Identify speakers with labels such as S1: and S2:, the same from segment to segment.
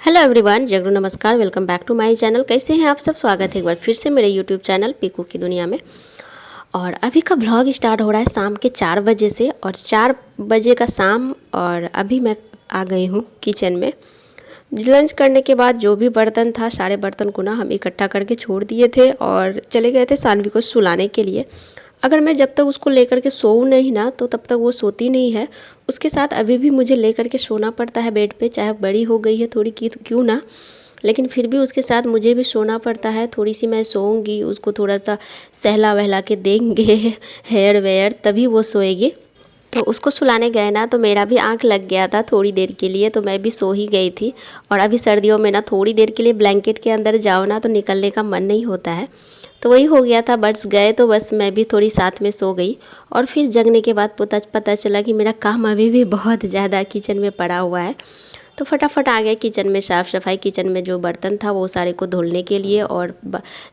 S1: Hello everyone, जगरू नमस्कार। Welcome back to my channel. कैसे हैं आप सब? स्वागत है एक बार फिर से मेरे यूट्यूब चैनल पीकू की दुनिया में। और अभी का व्लॉग स्टार्ट हो रहा है शाम के 4 बजे से, और 4 बजे का शाम। और अभी मैं आ गई हूँ किचन में। लंच करने के बाद जो भी बर्तन था, सारे बर्तन को ना हम इकट्ठा करके छोड़ दिए थे और चले गए थे सानवी को सुलाने के लिए। अगर मैं जब तक उसको लेकर के सोऊं नहीं ना, तो तब तक वो सोती नहीं है। उसके साथ अभी भी मुझे लेकर के सोना पड़ता है बेड पे, चाहे बड़ी हो गई है थोड़ी की क्यों ना, लेकिन फिर भी उसके साथ मुझे भी सोना पड़ता है। थोड़ी सी मैं सोऊंगी, उसको थोड़ा सा सहला वहला के देंगे हेयर वेयर, तभी वो सोएगी। तो उसको सुलाने गए ना, तो मेरा भी आंख लग गया था थोड़ी देर के लिए, तो मैं भी सो ही गई थी। और अभी सर्दियों में ना थोड़ी देर के लिए ब्लैंकेट के अंदर जाओ ना, तो निकलने का मन नहीं होता है। तो वही हो गया था, बस गए तो बस मैं भी थोड़ी साथ में सो गई। और फिर जगने के बाद पता चला कि मेरा काम अभी भी बहुत ज़्यादा किचन में पड़ा हुआ है। तो फटाफट आ गए किचन में, साफ़ सफाई, किचन में जो बर्तन था वो सारे को धुलने के लिए। और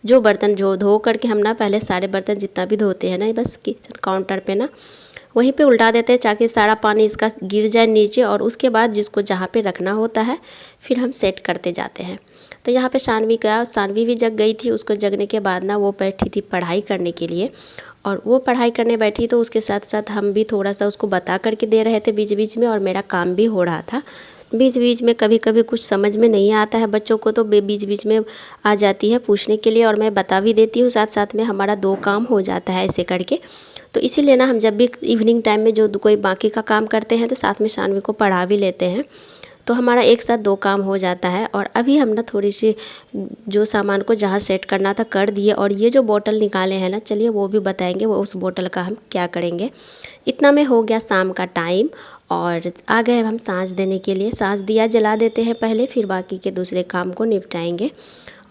S1: जो बर्तन जो धो करके हम ना पहले सारे बर्तन जितना भी धोते हैं ना, बस किचन काउंटर पे ना वहीं पे उल्टा देते हैं, ताकि सारा पानी इसका गिर जाए नीचे। और उसके बाद जिसको जहाँ पे रखना होता है फिर हम सेट करते जाते हैं। तो यहाँ पे सानवी भी जग गई थी। उसको जगने के बाद ना वो बैठी थी पढ़ाई करने के लिए। और वो पढ़ाई करने बैठी तो उसके साथ साथ हम भी थोड़ा सा उसको बता करके दे रहे थे बीच बीच में, और मेरा काम भी हो रहा था। बीच बीच में कभी कभी कुछ समझ में नहीं आता है बच्चों को, तो बीच बीच में आ जाती है पूछने के लिए, और मैं बता भी देती हूँ। साथ साथ में हमारा 2 काम हो जाता है ऐसे करके। तो इसीलिए ना हम जब भी इवनिंग टाइम में जो कोई बाकी का काम करते हैं, तो साथ में सानवी को पढ़ा भी लेते हैं। तो हमारा एक साथ 2 काम हो जाता है। और अभी हम ना थोड़ी सी जो सामान को जहाँ सेट करना था कर दिए। और ये जो बोतल निकाले हैं ना, चलिए वो भी बताएंगे वो उस बोतल का हम क्या करेंगे। इतना में हो गया शाम का टाइम, और आ गए हम साँझ देने के लिए। साँझ दिया जला देते हैं पहले, फिर बाकी के दूसरे काम को निपटाएंगे।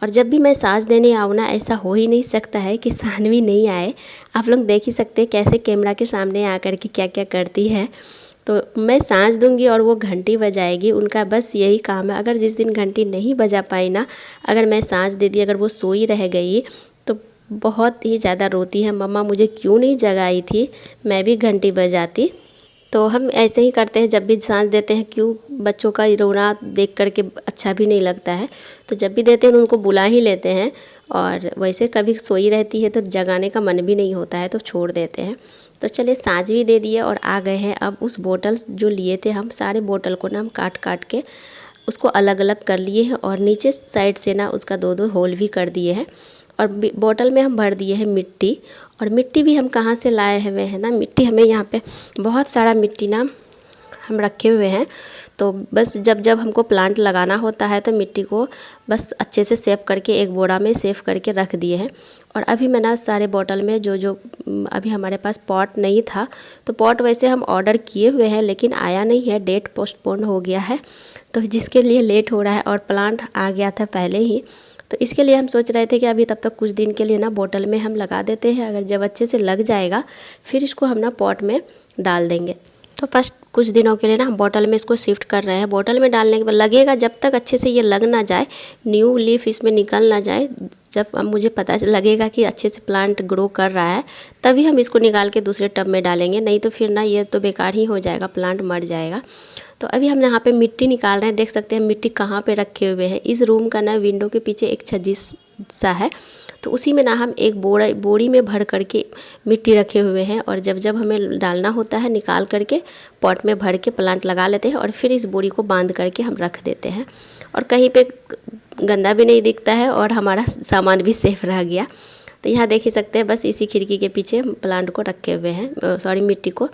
S1: और जब भी मैं साँझ देने आऊँ ना, ऐसा हो ही नहीं सकता है कि सानवी नहीं आए। आप लोग देख ही सकते हैं कैसे कैमरा के सामने आकर के क्या क्या करती है। तो मैं साँझ दूंगी और वो घंटी बजाएगी, उनका बस यही काम है। अगर जिस दिन घंटी नहीं बजा पाई ना, अगर मैं साँझ दे दी, अगर वो सोई रह गई, तो बहुत ही ज़्यादा रोती है, मम्मा मुझे क्यों नहीं जगाई थी, मैं भी घंटी बजाती। तो हम ऐसे ही करते हैं जब भी साँझ देते हैं। क्यों, बच्चों का रोना देख करके अच्छा भी नहीं लगता है। तो जब भी देते हैं तो उनको बुला ही लेते हैं। और वैसे कभी सोई रहती है तो जगाने का मन भी नहीं होता है, तो छोड़ देते हैं। तो चलिए साँझ भी दे दिए और आ गए हैं। अब उस बोतल जो लिए थे हम, सारे बोतल को ना हम काट काट के उसको अलग अलग कर लिए हैं। और नीचे साइड से ना उसका 2-2 होल भी कर दिए हैं। और बोतल में हम भर दिए हैं मिट्टी। और मिट्टी भी हम कहाँ से लाए हुए हैं ना, मिट्टी हमें यहाँ पे बहुत सारा मिट्टी ना हम रखे हुए हैं। तो बस जब जब हमको प्लांट लगाना होता है, तो मिट्टी को बस अच्छे से सेव करके एक बोरा में सेव करके रख दिए हैं। और अभी मैं ना सारे बोतल में जो जो अभी हमारे पास पॉट नहीं था, तो पॉट वैसे हम ऑर्डर किए हुए हैं लेकिन आया नहीं है, डेट पोस्टपोन हो गया है, तो जिसके लिए लेट हो रहा है। और प्लांट आ गया था पहले ही, तो इसके लिए हम सोच रहे थे कि अभी तब तक कुछ दिन के लिए ना बोतल में हम लगा देते हैं। अगर जब अच्छे से लग जाएगा फिर इसको हम ना पॉट में डाल देंगे। तो फर्स्ट कुछ दिनों के लिए ना हम बोतल में इसको शिफ्ट कर रहे हैं। बोतल में डालने के बाद लगेगा, जब तक अच्छे से ये लग ना जाए, न्यू लीफ इसमें निकल ना जाए, जब मुझे पता लगेगा कि अच्छे से प्लांट ग्रो कर रहा है, तभी हम इसको निकाल के दूसरे टब में डालेंगे। नहीं तो फिर ना ये तो बेकार ही हो जाएगा, प्लांट मर जाएगा। तो अभी हम यहाँ पे मिट्टी निकाल रहे हैं। देख सकते हैं मिट्टी कहाँ पे रखे हुए हैं। इस रूम का ना विंडो के पीछे एक छज्जी सा है, तो उसी में ना हम एक बोरी में भर करके मिट्टी रखे हुए हैं। और जब जब हमें डालना होता है, निकाल करके पॉट में भर के प्लांट लगा लेते हैं। और फिर इस बोरी को बांध करके हम रख देते हैं। और कहीं पे गंदा भी नहीं दिखता है और हमारा सामान भी सेफ रह गया। तो यहाँ देख ही सकते हैं, बस इसी खिड़की के पीछे हम प्लांट को रखे हुए हैं, सॉरी मिट्टी को।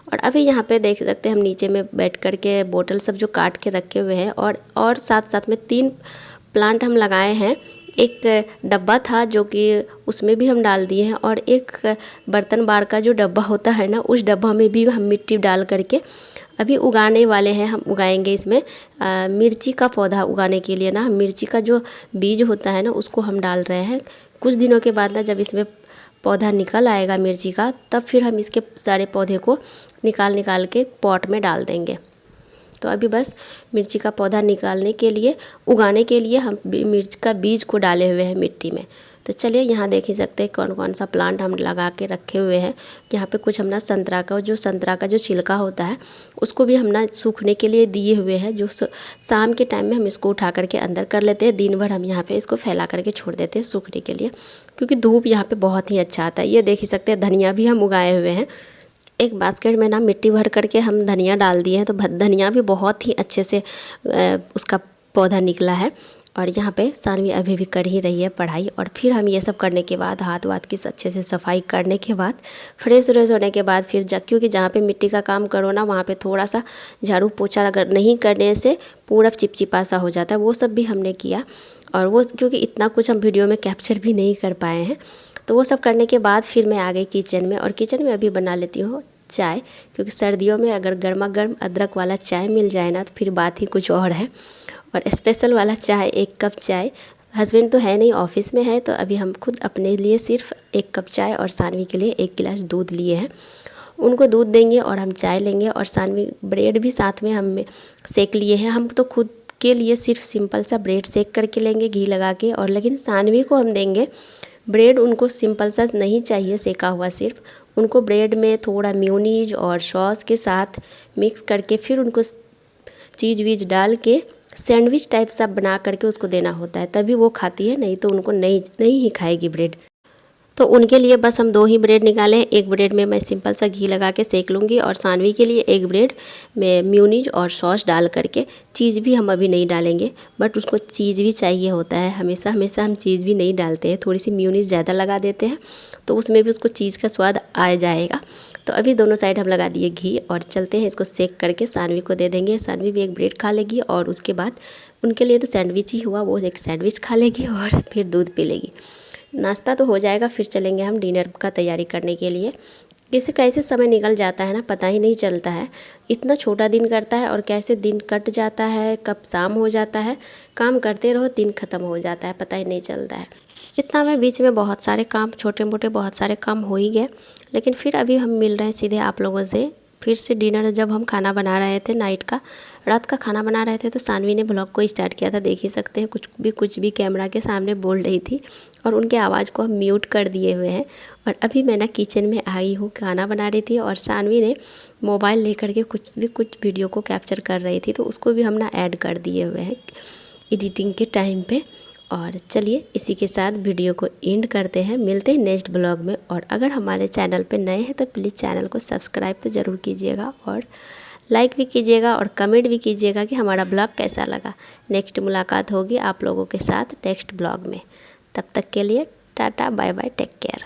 S1: और अभी यहाँ पे देख सकते हैं हम नीचे में बैठ कर के बोतल सब जो काट के रखे हुए हैं। और साथ साथ में 3 प्लांट हम लगाए हैं। एक डब्बा था जो कि उसमें भी हम डाल दिए हैं, और एक बर्तन बार का जो डब्बा होता है ना, उस डब्बा में भी हम मिट्टी डाल करके अभी उगाने वाले हैं। हम उगाएंगे इसमें मिर्ची का पौधा उगाने के लिए ना, हम मिर्ची का जो बीज होता है ना, उसको हम डाल रहे हैं। कुछ दिनों के बाद ना जब इसमें पौधा निकल आएगा मिर्ची का, तब फिर हम इसके सारे पौधे को निकाल के पॉट में डाल देंगे। तो अभी बस मिर्ची का पौधा निकालने के लिए, उगाने के लिए हम मिर्च का बीज को डाले हुए हैं मिट्टी में। तो चलिए यहाँ देख ही सकते हैं कौन कौन सा प्लांट हम लगा के रखे हुए हैं। यहाँ पे कुछ हमने संतरा का जो छिलका होता है उसको भी हमने सूखने के लिए दिए हुए हैं, जो शाम के टाइम में हम इसको उठा करके अंदर कर लेते हैं। दिन भर हम यहाँ पे इसको फैला करके छोड़ देते हैं सूखने के लिए, क्योंकि धूप यहाँ पे बहुत ही अच्छा आता है। ये देख ही सकते हैं धनिया भी हम उगाए हुए हैं। एक बास्केट में ना मिट्टी भर करके हम धनिया डाल दिए हैं, तो धनिया भी बहुत ही अच्छे से उसका पौधा निकला है। और यहाँ पे सानवी अभी भी कर ही रही है पढ़ाई। और फिर हम ये सब करने के बाद हाथ वाथ की अच्छे से सफाई करने के बाद फ्रेश व्रेश होने के बाद फिर क्योंकि जहाँ पे मिट्टी का काम करो ना वहाँ पे थोड़ा सा झाड़ू पोछा अगर नहीं करने से पूरा चिपचिपा सा हो जाता है, वो सब भी हमने किया। और वो क्योंकि इतना कुछ हम वीडियो में कैप्चर भी नहीं कर पाए हैं, तो वो सब करने के बाद फिर मैं आ गई किचन में। और किचन में अभी बना लेती हूँ चाय, क्योंकि सर्दियों में अगर गर्मा गर्म अदरक वाला चाय मिल जाए ना तो फिर बात ही कुछ और है। और स्पेशल वाला चाय, 1 कप चाय। हस्बैंड तो है नहीं, ऑफिस में है, तो अभी हम खुद अपने लिए सिर्फ 1 कप चाय और सानवी के लिए 1 गिलास दूध लिए हैं। उनको दूध देंगे और हम चाय लेंगे। और सानवी ब्रेड भी साथ में हम सेक लिए हैं। हम तो खुद के लिए सिर्फ सिंपल सा ब्रेड सेक करके लेंगे घी लगा के, और लेकिन सानवी को हम देंगे ब्रेड। उनको सिंपल सा नहीं चाहिए सेका हुआ, सिर्फ उनको ब्रेड में थोड़ा मेयोनीज और सॉस के साथ मिक्स करके फिर उनको चीज़ वीज डाल के सैंडविच टाइप सा बना करके उसको देना होता है, तभी वो खाती है, नहीं तो उनको नहीं ही खाएगी ब्रेड। तो उनके लिए बस हम 2 ही ब्रेड निकाले। एक ब्रेड में मैं सिंपल सा घी लगा के सेक लूँगी, और सानवी के लिए एक ब्रेड में मेयोनीज और सॉस डाल करके, चीज़ भी हम अभी नहीं डालेंगे, बट उसको चीज़ भी चाहिए होता है। हमेशा हमेशा हम चीज़ भी नहीं डालते हैं, थोड़ी सी मेयोनीज ज़्यादा लगा देते हैं तो उसमें भी उसको चीज़ का स्वाद आ जाएगा। तो अभी दोनों साइड हम लगा दिए घी, और चलते हैं इसको सेक करके सानवी को दे देंगे। सानवी भी एक ब्रेड खा लेगी, और उसके बाद उनके लिए तो सैंडविच ही हुआ, वो एक सैंडविच खा लेगी और फिर दूध पी लेगी। नाश्ता तो हो जाएगा, फिर चलेंगे हम डिनर का तैयारी करने के लिए। किसी कैसे समय निकल जाता है ना, पता ही नहीं चलता है। इतना छोटा दिन करता है और कैसे दिन कट जाता है, कब शाम हो जाता है, काम करते रहो दिन ख़त्म हो जाता है, पता ही नहीं चलता है। इतना में बीच में बहुत सारे काम, छोटे मोटे बहुत सारे काम हो ही गए। लेकिन फिर अभी हम मिल रहे हैं सीधे आप लोगों से। फिर से डिनर जब हम खाना बना रहे थे, रात का खाना बना रहे थे, तो सानवी ने ब्लॉग को स्टार्ट किया था। देख ही सकते हैं कुछ भी कैमरा के सामने बोल रही थी, और उनके आवाज़ को हम म्यूट कर दिए हुए हैं। और अभी मैं ना किचन में आई हूँ, खाना बना रही थी, और सानवी ने मोबाइल लेकर के कुछ वीडियो को कैप्चर कर रही थी, तो उसको भी हम ना ऐड कर दिए हुए हैं एडिटिंग के टाइम पे। और चलिए इसी के साथ वीडियो को एंड करते हैं, मिलते हैं नेक्स्ट ब्लॉग में। और अगर हमारे चैनल पे नए हैं तो प्लीज़ चैनल को सब्सक्राइब तो ज़रूर कीजिएगा, और लाइक भी कीजिएगा, और कमेंट भी कीजिएगा कि हमारा ब्लॉग कैसा लगा। नेक्स्ट मुलाकात होगी आप लोगों के साथ नेक्स्ट ब्लॉग में। तब तक के लिए tata bye bye, take care.